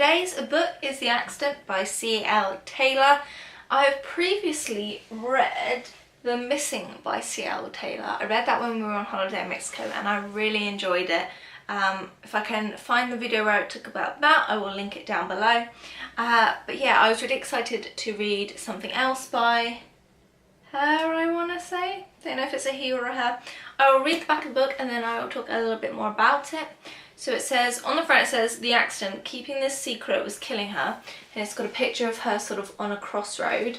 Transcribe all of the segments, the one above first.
Today's book is The Accident by C.L. Taylor. I have previously read The Missing by C.L. Taylor. I read that when we were on holiday in Mexico and I really enjoyed it. If I can find the video where I took about that, I will link it down below. But yeah, I was really excited to read something else by her, I want to say. Don't know if it's a he or a her. I will read the back of the book and then I will talk a little bit more about it. So it says, on the front it says, the accident, keeping this secret was killing her. And it's got a picture of her sort of on a crossroad.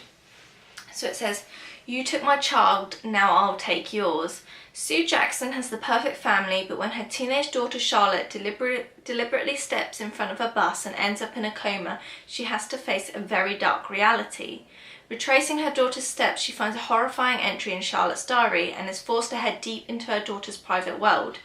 So it says, you took my child, now I'll take yours. Sue Jackson has the perfect family, but when her teenage daughter Charlotte deliberately steps in front of a bus and ends up in a coma, she has to face a very dark reality. Retracing her daughter's steps, she finds a horrifying entry in Charlotte's diary and is forced to head deep into her daughter's private world.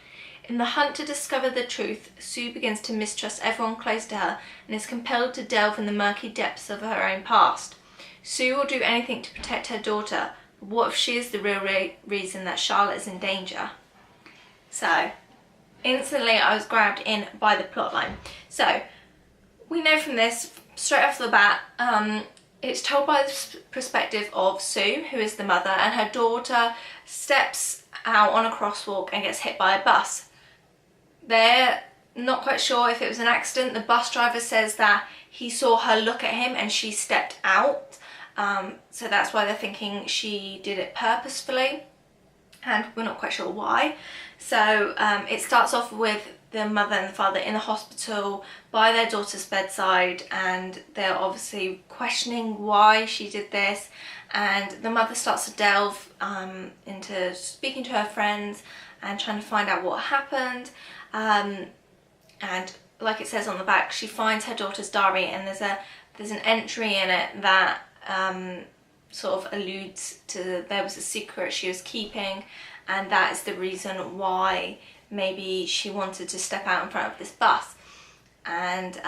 In the hunt to discover the truth, Sue begins to mistrust everyone close to her and is compelled to delve in the murky depths of her own past. Sue will do anything to protect her daughter, but what if she is the real reason that Charlotte is in danger? So, instantly I was grabbed in by the plotline. So, we know from this, straight off the bat, it's told by the perspective of Sue, who is the mother, and her daughter steps out on a crosswalk and gets hit by a bus. They're not quite sure if it was an accident. The bus driver says that he saw her look at him and she stepped out. So that's why they're thinking she did it purposefully, and we're not quite sure why. So it starts off with the mother and the father in the hospital by their daughter's bedside, and they're obviously questioning why she did this, and the mother starts to delve into speaking to her friends and trying to find out what happened. And like it says on the back, she finds her daughter's diary, and there's an entry in it that sort of alludes to there was a secret she was keeping, and that is the reason why maybe she wanted to step out in front of this bus. And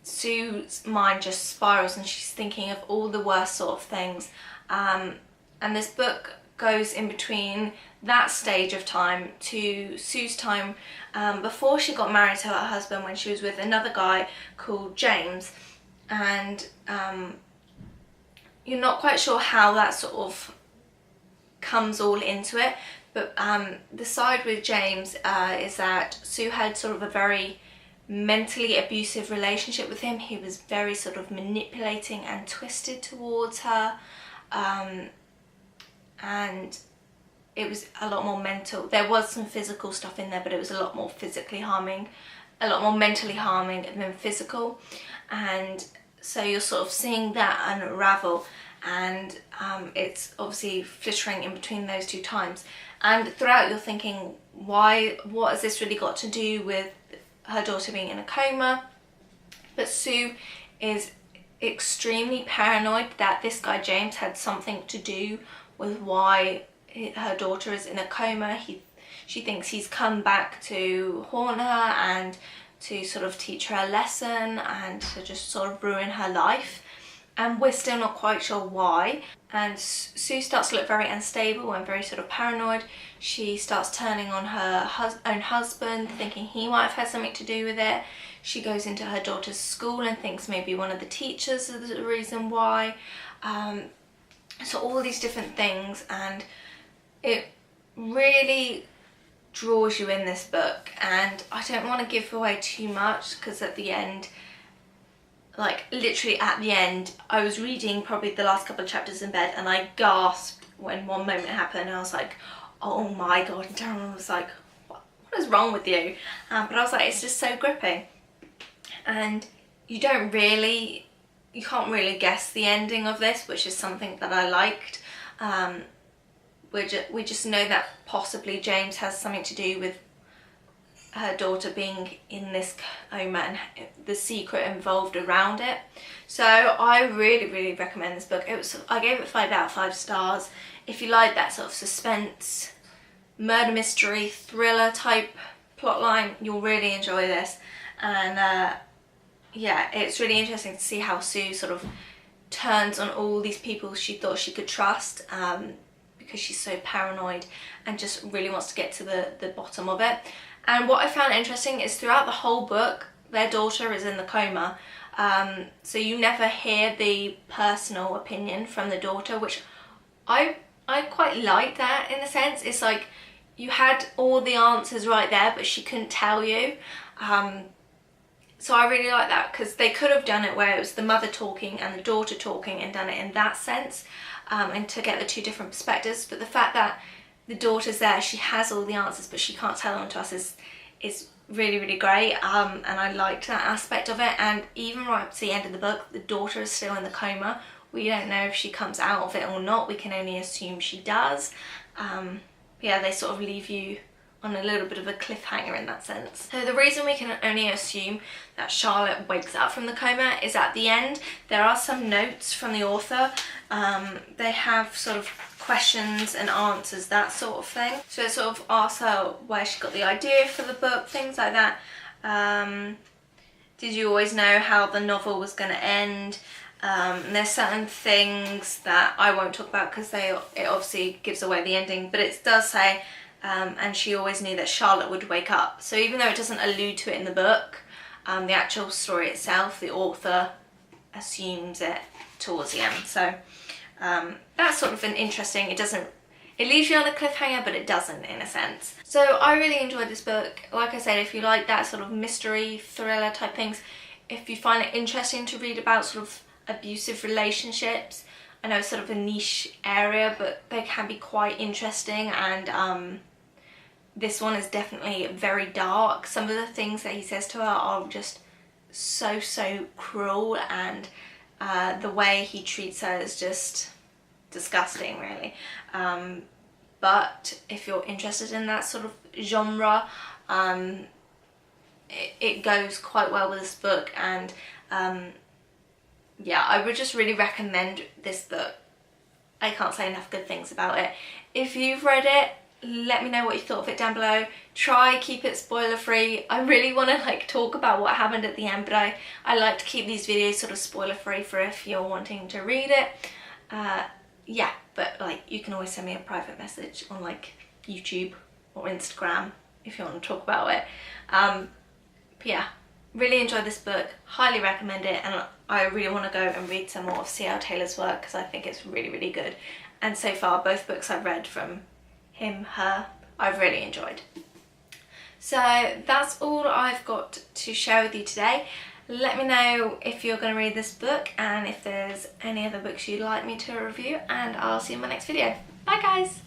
Sue's mind just spirals and she's thinking of all the worst sort of things. And this book goes in between that stage of time to Sue's time before she got married to her husband, when she was with another guy called James. And you're not quite sure how that sort of comes all into it, but the side with James is that Sue had sort of a very mentally abusive relationship with him. He was very sort of manipulating and twisted towards her, and it was a lot more mental. There was some physical stuff in there, but it was a lot more physically harming, a lot more mentally harming than physical. And so you're sort of seeing that unravel, and it's obviously flittering in between those two times. And throughout you're thinking, what has this really got to do with her daughter being in a coma? But Sue is extremely paranoid that this guy James had something to do with why her daughter is in a coma. She thinks he's come back to haunt her and to sort of teach her a lesson and to just sort of ruin her life. And we're still not quite sure why. And Sue starts to look very unstable and very sort of paranoid. She starts turning on her own husband, thinking he might have had something to do with it. She goes into her daughter's school and thinks maybe one of the teachers is the reason why. So all these different things, and it really draws you in this book. And I don't want to give away too much, because at the end, like literally at the end, I was reading probably the last couple of chapters in bed and I gasped when one moment happened. And I was like, oh my god. And Darren was like, what is wrong with you? But I was like, it's just so gripping. And you can't really guess the ending of this, which is something that I liked. We just know that possibly James has something to do with her daughter being in this coma and the secret involved around it. So I really recommend this book. I gave it 5 out of 5 stars. If you like that sort of suspense, murder mystery, thriller type plotline, you'll really enjoy this. And yeah, it's really interesting to see how Sue sort of turns on all these people she thought she could trust, because she's so paranoid and just really wants to get to the bottom of it. And what I found interesting is throughout the whole book, their daughter is in the coma, so you never hear the personal opinion from the daughter, which I quite like that in a sense. It's like you had all the answers right there, but she couldn't tell you. So I really like that, because they could have done it where it was the mother talking and the daughter talking and done it in that sense, and to get the two different perspectives. But the fact that the daughter's there, she has all the answers, but she can't tell them to us is really, really great. And I liked that aspect of it. And even right up to the end of the book, the daughter is still in the coma. We don't know if she comes out of it or not. We can only assume she does. Yeah, they sort of leave you on a little bit of a cliffhanger in that sense. So the reason we can only assume that Charlotte wakes up from the coma is at the end there are some notes from the author. They have sort of questions and answers, that sort of thing. So it sort of asks her where she got the idea for the book, things like that. Did you always know how the novel was going to end? And there's certain things that I won't talk about because it obviously gives away the ending, but it does say and she always knew that Charlotte would wake up. So even though it doesn't allude to it in the book, the actual story itself, the author assumes it towards the end. So that's sort of an interesting, it leaves you on a cliffhanger, but it doesn't in a sense. So I really enjoyed this book. Like I said, if you like that sort of mystery, thriller type things, if you find it interesting to read about sort of abusive relationships, I know it's sort of a niche area, but they can be quite interesting. And this one is definitely very dark. Some of the things that he says to her are just so cruel, and the way he treats her is just disgusting, really. But if you're interested in that sort of genre, it goes quite well with this book. And yeah, I would just really recommend this book. I can't say enough good things about it. If you've read it, let me know what you thought of it down below. Try keep it spoiler free. I really want to like talk about what happened at the end, but I like to keep these videos sort of spoiler free for if you're wanting to read it. Yeah, but like you can always send me a private message on like YouTube or Instagram if you want to talk about it. But yeah, really enjoyed this book, highly recommend it, and I really want to go and read some more of C.L. Taylor's work because I think it's really good. And so far, both books I've read from him, her, I've really enjoyed. So that's all I've got to share with you today. Let me know if you're going to read this book and if there's any other books you'd like me to review, and I'll see you in my next video. Bye guys!